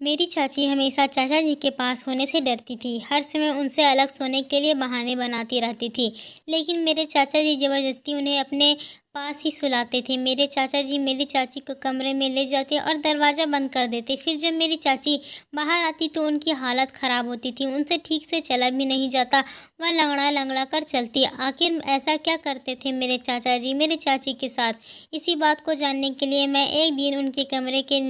मेरी चाची हमेशा चाचा जी के पास होने से डरती थी। हर समय उनसे अलग सोने के लिए बहाने बनाती रहती थी। लेकिन मेरे चाचा जी ज़बरदस्ती उन्हें अपने पास ही सुलाते थे। मेरे चाचा जी मेरी चाची को कमरे में ले जाते और दरवाज़ा बंद कर देते। फिर जब मेरी चाची बाहर आती तो उनकी हालत ख़राब होती थी। उनसे ठीक से चला भी नहीं जाता। वह लंगड़ा-लंगड़ा कर चलती। आखिर ऐसा क्या करते थे मेरे चाचा जी मेरी चाची के साथ? इसी बात को जानने के लिए मैं एक दिन उनके कमरे के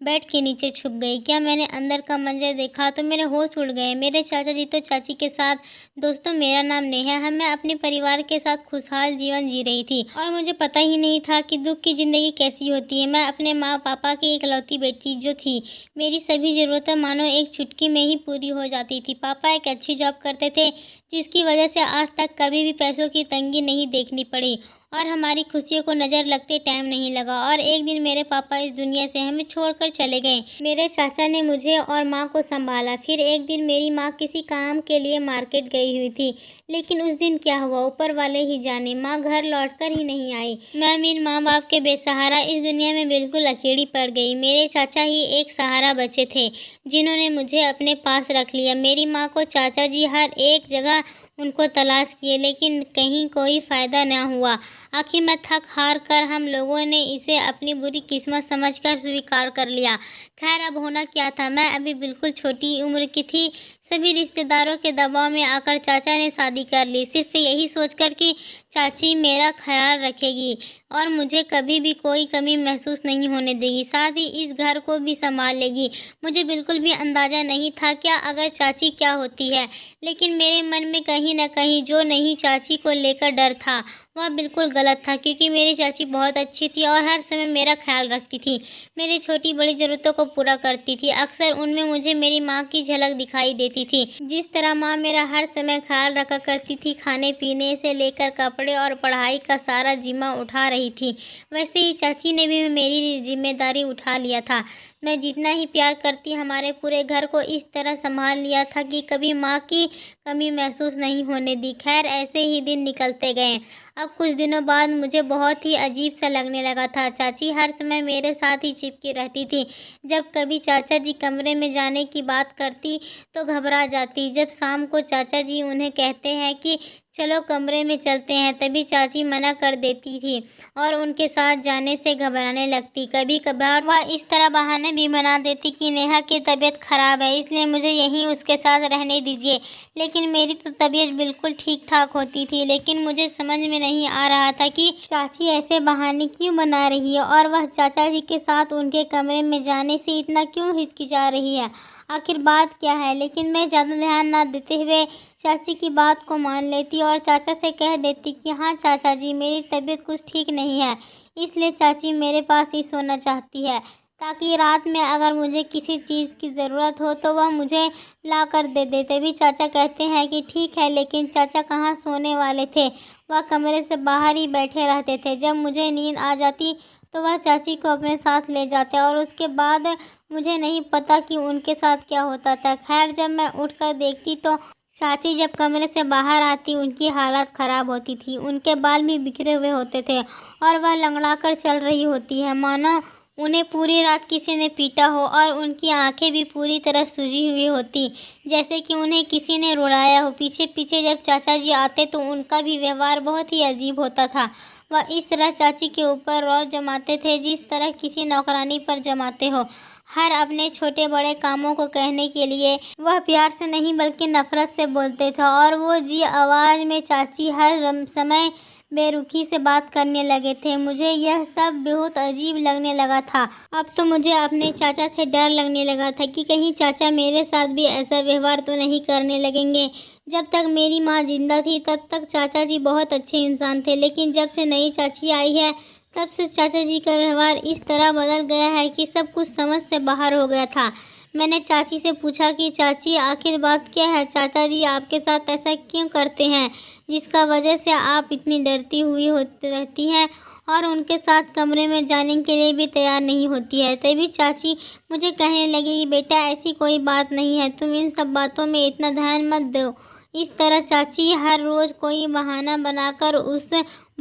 बेड के नीचे छुप गई। क्या मैंने अंदर का मंजर देखा तो मेरे होश उड़ गए। मेरे चाचा जी तो चाची के साथ। दोस्तों, मेरा नाम नेहा है। मैं अपने परिवार के साथ खुशहाल जीवन जी रही थी और मुझे पता ही नहीं था कि दुख की ज़िंदगी कैसी होती है। मैं अपने माँ पापा की इकलौती बेटी जो थी। मेरी सभी ज़रूरतें मानो एक चुटकी में ही पूरी हो जाती थी। पापा एक अच्छी जॉब करते थे जिसकी वजह से आज तक कभी भी पैसों की तंगी नहीं देखनी पड़ी और हमारी खुशियों को नज़र लगते टाइम नहीं लगा। और एक दिन मेरे पापा इस दुनिया से हमें छोड़कर चले गए। मेरे चाचा ने मुझे और माँ को संभाला। फिर एक दिन मेरी माँ किसी काम के लिए मार्केट गई हुई थी। लेकिन उस दिन क्या हुआ ऊपर वाले ही जाने। माँ घर लौटकर ही नहीं आई। मैं अमीर माँ बाप के बेसहारा इस दुनिया में बिल्कुल अकेली पड़ गई। मेरे चाचा ही एक सहारा बचे थे जिन्होंने मुझे अपने पास रख लिया। मेरी माँ को चाचा जी हर एक जगह उनको तलाश किए लेकिन कहीं कोई फ़ायदा न हुआ। आखिर में थक हार कर हम लोगों ने इसे अपनी बुरी किस्मत समझकर स्वीकार कर लिया। खैर, अब होना क्या था, मैं अभी बिल्कुल छोटी उम्र की थी। सभी रिश्तेदारों के दबाव में आकर चाचा ने शादी कर ली, सिर्फ यही सोचकर कि चाची मेरा ख्याल रखेगी और मुझे कभी भी कोई कमी महसूस नहीं होने देगी, साथ ही इस घर को भी संभाल लेगी। मुझे बिल्कुल भी अंदाज़ा नहीं था क्या अगर चाची क्या होती है, लेकिन मेरे मन में कहीं न कहीं जो नहीं चाची को लेकर डर था वह बिल्कुल गलत था, क्योंकि मेरी चाची बहुत अच्छी थी और हर समय मेरा ख्याल रखती थी। मेरी छोटी-बड़ी ज़रूरतों को पूरा करती थी। अक्सर उनमें मुझे मेरी माँ की झलक दिखाई देती थी। जिस तरह माँ मेरा हर समय ख्याल रखा करती थी, खाने-पीने से लेकर कपड़े और पढ़ाई का सारा ज़िम्मा उठा रही थी, वैसे ही चाची ने भी मेरी ज़िम्मेदारी उठा लिया था। मैं जितना ही प्यार करती हमारे पूरे घर को इस तरह सँभाल लिया था कि कभी माँ की कमी महसूस नहीं होने दी। खैर, ऐसे ही दिन निकलते गए। अब कुछ दिनों बाद मुझे बहुत ही अजीब सा लगने लगा था। चाची हर समय मेरे साथ ही चिपकी रहती थी। जब कभी चाचा जी कमरे में जाने की बात करती तो घबरा जाती। जब शाम को चाचा जी उन्हें कहते हैं कि चलो कमरे में चलते हैं, तभी चाची मना कर देती थी और उनके साथ जाने से घबराने लगती। कभी कभार वह इस तरह बहाने भी बना देती कि नेहा की तबीयत खराब है, इसलिए मुझे यहीं उसके साथ रहने दीजिए। लेकिन मेरी तो तबीयत बिल्कुल ठीक ठाक होती थी। लेकिन मुझे समझ में नहीं आ रहा था कि चाची ऐसे बहाने क्यों बना रही है और वह चाचा जी के साथ उनके कमरे में जाने से इतना क्यों हिचकिचा रही है। आखिर बात क्या है। लेकिन मैं ज़्यादा ध्यान न देते हुए चाची की बात को मान लेती और चाचा से कह देती कि हाँ चाचा जी, मेरी तबीयत कुछ ठीक नहीं है, इसलिए चाची मेरे पास ही सोना चाहती है, ताकि रात में अगर मुझे किसी चीज़ की ज़रूरत हो तो वह मुझे ला कर दे दे। तभी चाचा कहते हैं कि ठीक है। लेकिन चाचा कहाँ सोने वाले थे, वह कमरे से बाहर ही बैठे रहते थे। जब मुझे नींद आ जाती तो वह चाची को अपने साथ ले जाते और उसके बाद मुझे नहीं पता कि उनके साथ क्या होता था। खैर, जब मैं उठकर देखती तो चाची जब कमरे से बाहर आती उनकी हालत ख़राब होती थी। उनके बाल भी बिखरे हुए होते थे और वह लंगड़ा कर चल रही होती है, मानो उन्हें पूरी रात किसी ने पीटा हो। और उनकी आंखें भी पूरी तरह सूजी हुई होती, जैसे कि उन्हें किसी ने रुलाया हो। पीछे पीछे जब चाचा जी आते तो उनका भी व्यवहार बहुत ही अजीब होता था। वह इस तरह चाची के ऊपर रौब जमाते थे जिस तरह किसी नौकरानी पर जमाते हो। हर अपने छोटे बड़े कामों को कहने के लिए वह प्यार से नहीं बल्कि नफरत से बोलते थे और वो जी आवाज़ में चाची हर समय बेरुखी से बात करने लगे थे। मुझे यह सब बहुत अजीब लगने लगा था। अब तो मुझे अपने चाचा से डर लगने लगा था कि कहीं चाचा मेरे साथ भी ऐसा व्यवहार तो नहीं करने लगेंगे। जब तक मेरी माँ जिंदा थी तब तक चाचा जी बहुत अच्छे इंसान थे, लेकिन जब से नई चाची आई है तब से चाचा जी का व्यवहार इस तरह बदल गया है कि सब कुछ समझ से बाहर हो गया था। मैंने चाची से पूछा कि चाची, आखिर बात क्या है। चाचा जी आपके साथ ऐसा क्यों करते हैं जिसका वजह से आप इतनी डरती हुई होती रहती हैं और उनके साथ कमरे में जाने के लिए भी तैयार नहीं होती है। तभी चाची मुझे कहने लगी, बेटा ऐसी कोई बात नहीं है, तुम इन सब बातों में इतना ध्यान मत दो। इस तरह चाची हर रोज़ कोई बहाना बनाकर उस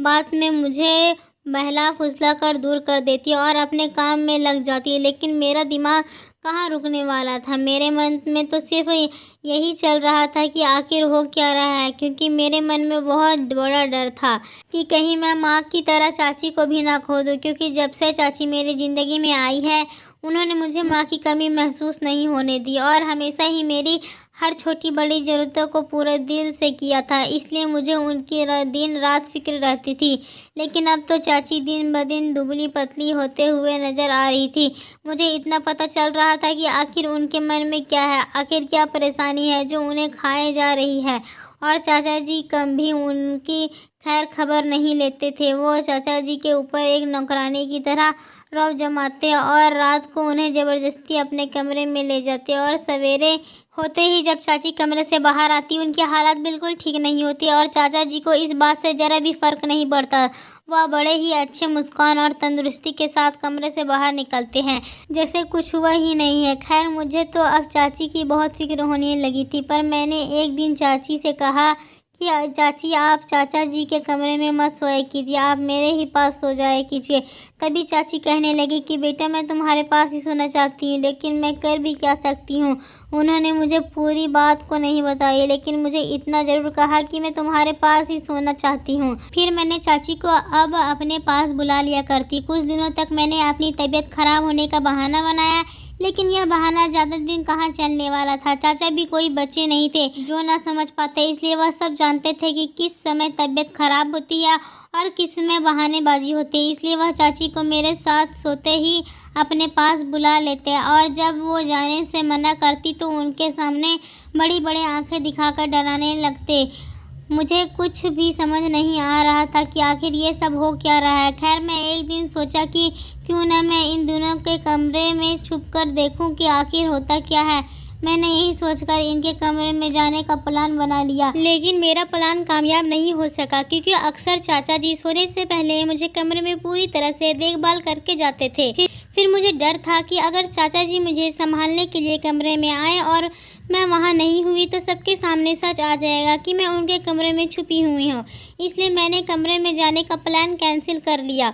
बात में मुझे बहला फुसला कर दूर कर देती और अपने काम में लग जाती। लेकिन मेरा दिमाग कहाँ रुकने वाला था। मेरे मन में तो सिर्फ यही चल रहा था कि आखिर हो क्या रहा है, क्योंकि मेरे मन में बहुत बड़ा डर था कि कहीं मैं माँ की तरह चाची को भी ना खो दूँ, क्योंकि जब से चाची मेरी ज़िंदगी में आई है उन्होंने मुझे माँ की कमी महसूस नहीं होने दी और हमेशा ही मेरी हर छोटी बड़ी ज़रूरतों को पूरे दिल से किया था। इसलिए मुझे उनकी दिन रात फ़िक्र रहती थी। लेकिन अब तो चाची दिन ब दिन दुबली पतली होते हुए नज़र आ रही थी। मुझे इतना पता चल रहा था कि आखिर उनके मन में क्या है, आखिर क्या परेशानी है जो उन्हें खाए जा रही है। और चाचा जी कभी उनकी खैर खबर नहीं लेते थे। वो चाचा जी के ऊपर एक नौकरानी की तरह रौब जमाते और रात को उन्हें ज़बरदस्ती अपने कमरे में ले जाते और सवेरे होते ही जब चाची कमरे से बाहर आती उनकी हालत बिल्कुल ठीक नहीं होती और चाचा जी को इस बात से ज़रा भी फ़र्क नहीं पड़ता। वह बड़े ही अच्छे मुस्कान और तंदुरुस्ती के साथ कमरे से बाहर निकलते हैं जैसे कुछ हुआ ही नहीं है। खैर मुझे तो अब चाची की बहुत फिक्र होने लगी थी, पर मैंने एक दिन चाची से कहा कि चाची आप चाचा जी के कमरे में मत सोया कीजिए, आप मेरे ही पास सो जाया कीजिए। तभी चाची कहने लगी कि बेटा मैं तुम्हारे पास ही सोना चाहती हूँ, लेकिन मैं कर भी क्या सकती हूँ। उन्होंने मुझे पूरी बात को नहीं बताई, लेकिन मुझे इतना ज़रूर कहा कि मैं तुम्हारे पास ही सोना चाहती हूँ। फिर मैंने चाची को अब अपने पास बुला लिया करती। कुछ दिनों तक मैंने अपनी तबीयत खराब होने का बहाना बनाया, लेकिन यह बहाना ज़्यादा दिन कहाँ चलने वाला था। चाचा भी कोई बच्चे नहीं थे जो ना समझ पाते, इसलिए वह सब जानते थे कि किस समय तबीयत खराब होती है और किस समय बहानेबाजी होती है। इसलिए वह चाची को मेरे साथ सोते ही अपने पास बुला लेते और जब वो जाने से मना करती तो उनके सामने बड़ी बड़ी आंखें दिखाकर डराने लगते। मुझे कुछ भी समझ नहीं आ रहा था कि आखिर ये सब हो क्या रहा है। खैर मैं एक दिन सोचा कि क्यों ना मैं इन दोनों के कमरे में छुपकर देखूं कि आखिर होता क्या है। मैंने यही सोचकर इनके कमरे में जाने का प्लान बना लिया, लेकिन मेरा प्लान कामयाब नहीं हो सका, क्योंकि अक्सर चाचा जी सोने से पहले मुझे कमरे में पूरी तरह से देखभाल करके जाते थे। फिर मुझे डर था कि अगर चाचा जी मुझे संभालने के लिए कमरे में आए और मैं वहाँ नहीं हुई तो सबके सामने सच आ जाएगा कि मैं उनके कमरे में छुपी हुई हूँ। इसलिए मैंने कमरे में जाने का प्लान कैंसिल कर लिया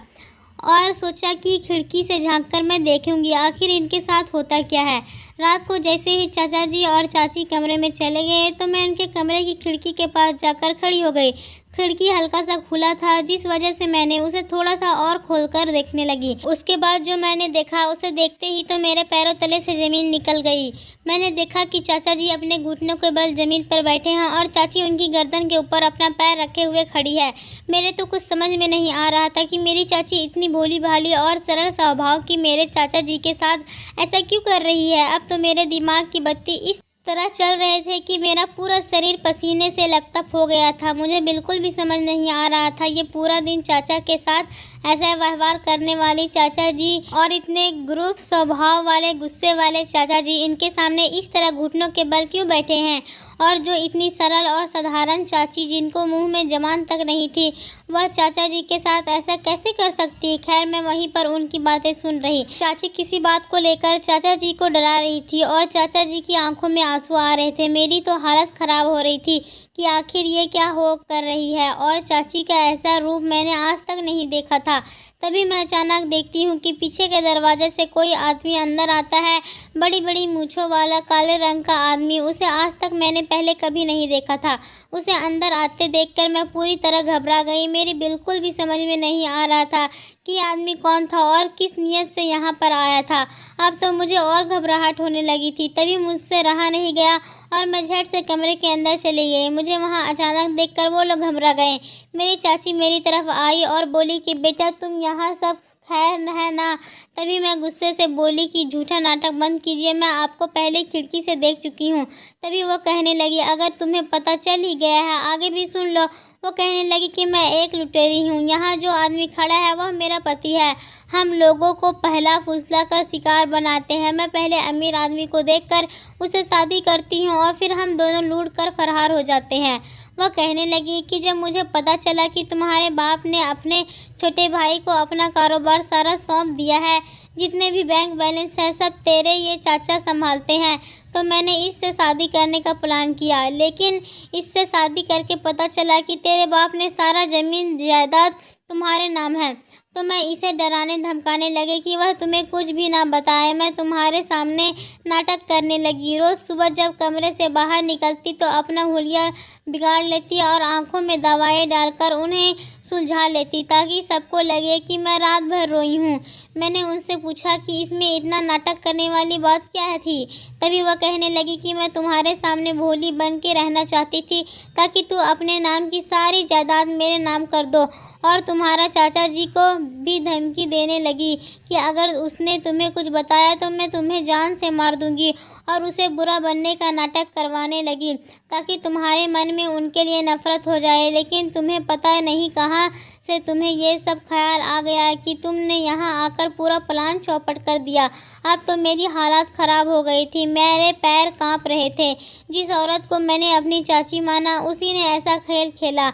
और सोचा कि खिड़की से झांककर मैं देखूंगी आखिर इनके साथ होता क्या है। रात को जैसे ही चाचा जी और चाची कमरे में चले गए तो मैं उनके कमरे की खिड़की के पास जाकर खड़ी हो गई। खिड़की हल्का सा खुला था, जिस वजह से मैंने उसे थोड़ा सा और खोलकर देखने लगी। उसके बाद जो मैंने देखा उसे देखते ही तो मेरे पैरों तले से ज़मीन निकल गई। मैंने देखा कि चाचा जी अपने घुटनों के बल ज़मीन पर बैठे हैं और चाची उनकी गर्दन के ऊपर अपना पैर रखे हुए खड़ी है। मेरे तो कुछ समझ में नहीं आ रहा था कि मेरी चाची इतनी भोली भाली और सरल स्वभाव की मेरे चाचा जी के साथ ऐसा क्यों कर रही है। अब तो मेरे दिमाग की बत्ती इस तरह चल रहे थे कि मेरा पूरा शरीर पसीने से लपटप हो गया था। मुझे बिल्कुल भी समझ नहीं आ रहा था ये पूरा दिन चाचा के साथ ऐसा व्यवहार करने वाली चाचा जी और इतने ग्रुप स्वभाव वाले गुस्से वाले चाचा जी इनके सामने इस तरह घुटनों के बल क्यों बैठे हैं, और जो इतनी सरल और साधारण चाची जिनको मुंह में जबान तक नहीं थी वह चाचा जी के साथ ऐसा कैसे कर सकती। खैर मैं वहीं पर उनकी बातें सुन रही। चाची किसी बात को लेकर चाचा जी को डरा रही थी और चाचा जी की आंखों में आंसू आ रहे थे। मेरी तो हालत खराब हो रही थी कि आखिर ये क्या हो कर रही है, और चाची का ऐसा रूप मैंने आज तक नहीं देखा था। तभी मैं अचानक देखती हूँ कि पीछे के दरवाजे से कोई आदमी अंदर आता है। बड़ी बड़ी मूँछों वाला काले रंग का आदमी। उसे आज तक मैंने पहले कभी नहीं देखा था। उसे अंदर आते देखकर मैं पूरी तरह घबरा गई। मेरी बिल्कुल भी समझ में नहीं आ रहा था कि आदमी कौन था और किस नियत से यहाँ पर आया था। अब तो मुझे और घबराहट होने लगी थी। तभी मुझसे रहा नहीं गया और मैं झट से कमरे के अंदर चली गई। मुझे वहाँ अचानक देखकर वो लोग घबरा गए। मेरी चाची मेरी तरफ आई और बोली कि बेटा तुम यहाँ सब खैर है ना। तभी मैं गुस्से से बोली कि झूठा नाटक बंद कीजिए, मैं आपको पहले खिड़की से देख चुकी हूँ। तभी वो कहने लगी अगर तुम्हें पता चल ही गया है आगे भी सुन लो। वो कहने लगी कि मैं एक लुटेरी हूँ। यहाँ जो आदमी खड़ा है वह मेरा पति है। हम लोगों को पहला फुसला कर शिकार बनाते हैं। मैं पहले अमीर आदमी को देखकर उसे शादी करती हूँ और फिर हम दोनों लूट कर फरार हो जाते हैं। वह कहने लगी कि जब मुझे पता चला कि तुम्हारे बाप ने अपने छोटे भाई को अपना कारोबार सारा सौंप दिया है, जितने भी बैंक बैलेंस है सब तेरे ये चाचा संभालते हैं, तो मैंने इससे शादी करने का प्लान किया। लेकिन इससे शादी करके पता चला कि तेरे बाप ने सारा ज़मीन जायदाद तुम्हारे नाम है। तो मैं इसे डराने धमकाने लगे कि वह तुम्हें कुछ भी ना बताए। मैं तुम्हारे सामने नाटक करने लगी। रोज़ सुबह जब कमरे से बाहर निकलती तो अपना हुलिया बिगाड़ लेती और आँखों में दवाएं डालकर उन्हें सुलझा लेती ताकि सबको लगे कि मैं रात भर रोई हूँ। मैंने उनसे पूछा कि इसमें इतना नाटक करने वाली बात क्या थी। तभी वह कहने लगी कि मैं तुम्हारे सामने भोली बन के रहना चाहती थी ताकि तू अपने नाम की सारी जायदाद मेरे नाम कर दो। और तुम्हारा चाचा जी को भी धमकी देने लगी कि अगर उसने तुम्हें कुछ बताया तो मैं तुम्हें जान से मार दूंगी। और उसे बुरा बनने का नाटक करवाने लगी ताकि तुम्हारे मन में उनके लिए नफरत हो जाए। लेकिन तुम्हें पता नहीं कहाँ से तुम्हें ये सब ख्याल आ गया कि तुमने यहाँ आकर पूरा प्लान चौपट कर दिया। अब तो मेरी हालत ख़राब हो गई थी, मेरे पैर कांप रहे थे। जिस औरत को मैंने अपनी चाची माना उसी ने ऐसा खेल खेला।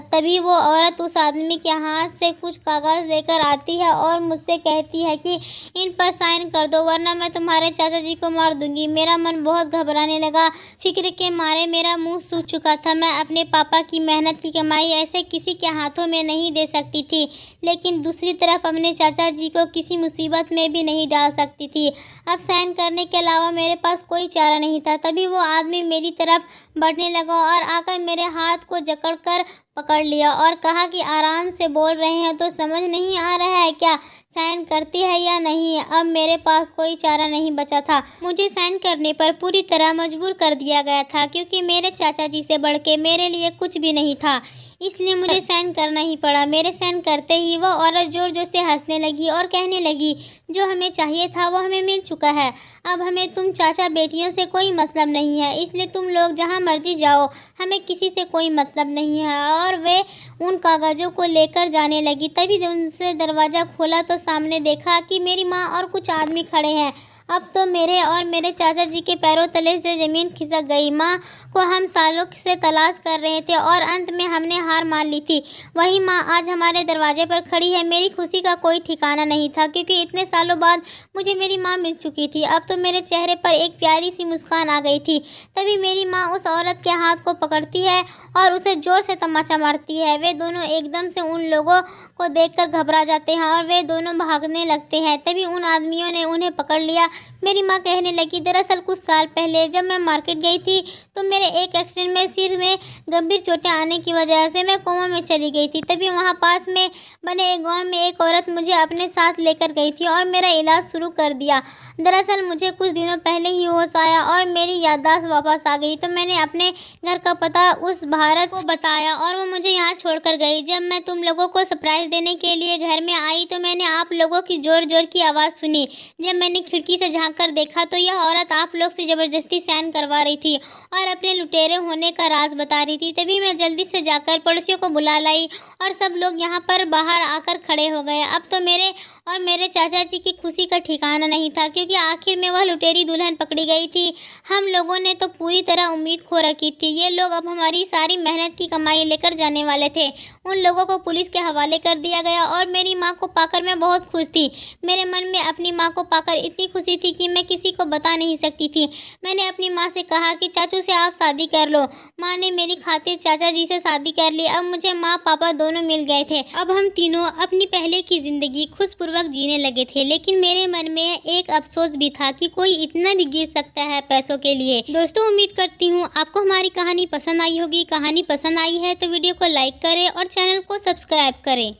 तभी वो औरत उस आदमी के हाथ से कुछ कागज़ लेकर आती है और मुझसे कहती है कि इन पर साइन कर दो वरना मैं तुम्हारे चाचा जी को मार दूंगी। मेरा मन बहुत घबराने लगा। फिक्र के मारे मेरा मुंह सूख चुका था। मैं अपने पापा की मेहनत की कमाई ऐसे किसी के हाथों में नहीं दे सकती थी, लेकिन दूसरी तरफ अपने चाचा जी को किसी मुसीबत में भी नहीं डाल सकती थी। अब साइन करने के अलावा मेरे पास कोई चारा नहीं था। तभी वो आदमी मेरी तरफ बढ़ने लगा और आकर मेरे हाथ को जकड़कर पकड़ लिया और कहा कि आराम से बोल रहे हैं तो समझ नहीं आ रहा है क्या, साइन करती है या नहीं। अब मेरे पास कोई चारा नहीं बचा था। मुझे साइन करने पर पूरी तरह मजबूर कर दिया गया था क्योंकि मेरे चाचा जी से बढ़ के मेरे लिए कुछ भी नहीं था, इसलिए मुझे साइन करना ही पड़ा। मेरे साइन करते ही वह औरत जोर जोर से हंसने लगी और कहने लगी, जो हमें चाहिए था वो हमें मिल चुका है। अब हमें तुम चाचा बेटियों से कोई मतलब नहीं है, इसलिए तुम लोग जहाँ मर्जी जाओ, हमें किसी से कोई मतलब नहीं है। और वे उन कागज़ों को लेकर जाने लगी। तभी उनसे दरवाज़ा खोला तो सामने देखा कि मेरी माँ और कुछ आदमी खड़े हैं। अब तो मेरे और मेरे चाचा जी के पैरों तले से ज़मीन खिसक गई। माँ को हम सालों से तलाश कर रहे थे और अंत में हमने हार मान ली थी। वही माँ आज हमारे दरवाजे पर खड़ी है। मेरी खुशी का कोई ठिकाना नहीं था क्योंकि इतने सालों बाद मुझे मेरी माँ मिल चुकी थी। अब तो मेरे चेहरे पर एक प्यारी सी मुस्कान आ गई थी। तभी मेरी माँ उस औरत के हाथ को पकड़ती है और उसे ज़ोर से तमाचा मारती है। वे दोनों एकदम से उन लोगों को देखकर घबरा जाते हैं और वे दोनों भागने लगते हैं। तभी उन आदमियों ने उन्हें पकड़ लिया। मेरी माँ कहने लगी, दरअसल कुछ साल पहले जब मैं मार्केट गई थी तो मेरे एक एक्सीडेंट में सिर में गंभीर चोटें आने की वजह से मैं कोमा में चली गई थी। तभी वहाँ पास में बने एक गाँव में एक औरत मुझे अपने साथ लेकर गई थी और मेरा इलाज शुरू कर दिया। दरअसल मुझे कुछ दिनों पहले ही होश आया और मेरी याददाश्त वापस आ गई, तो मैंने अपने घर का पता उस भारत को बताया और वो मुझे यहाँ छोड़कर गई। जब मैं तुम लोगों को सरप्राइज़ देने के लिए घर में आई तो मैंने आप लोगों की ज़ोर ज़ोर की आवाज़ सुनी। जब मैंने खिड़की से झाँक कर देखा तो यह औरत आप लोग से ज़बरदस्ती साइन करवा रही थी और अपने लुटेरे होने का राज बता रही थी। तभी मैं जल्दी से जाकर पड़ोसियों को बुला लाई और सब लोग यहाँ पर बाहर आकर खड़े हो गए। अब तो मेरे और मेरे चाचा जी की खुशी का ठिकाना नहीं था क्योंकि आखिर में वह लुटेरी दुल्हन पकड़ी गई थी। हम लोगों ने तो पूरी तरह उम्मीद खो रखी थी। ये लोग अब हमारी सारी मेहनत की कमाई लेकर जाने वाले थे। उन लोगों को पुलिस के हवाले कर दिया गया और मेरी माँ को पाकर मैं बहुत खुश थी। मेरे मन में अपनी माँ को पाकर इतनी खुशी थी कि मैं किसी को बता नहीं सकती थी। मैंने अपनी माँ से कहा कि चाचू से आप शादी कर लो। माँ ने मेरी खातिर चाचा जी से शादी कर ली। अब मुझे माँ पापा दोनों मिल गए थे। अब हम तीनों अपनी पहले की ज़िंदगी खुशपूर्वक जीने लगे थे। लेकिन मेरे मन में एक अफसोस भी था कि कोई इतना भी गिर सकता है पैसों के लिए। दोस्तों, उम्मीद करती हूँ आपको हमारी कहानी पसंद आई होगी। कहानी पसंद आई है तो वीडियो को लाइक करें और चैनल को सब्सक्राइब करें।